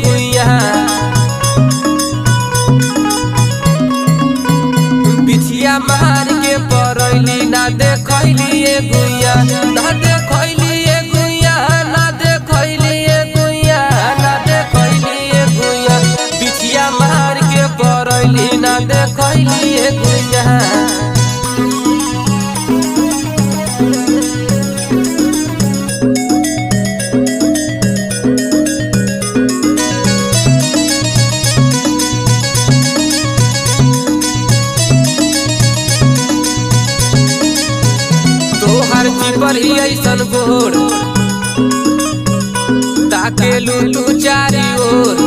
गुइया बिछिया मार के परैली ना देखैली गुइया ना देखैली गुइया ना देखैली गुइया ना देखैली गुइया बिछिया मार के परैली ना देखैली गुइया। तोहर चिपर ही ऐसन गोर ताके लू तू चारी ओर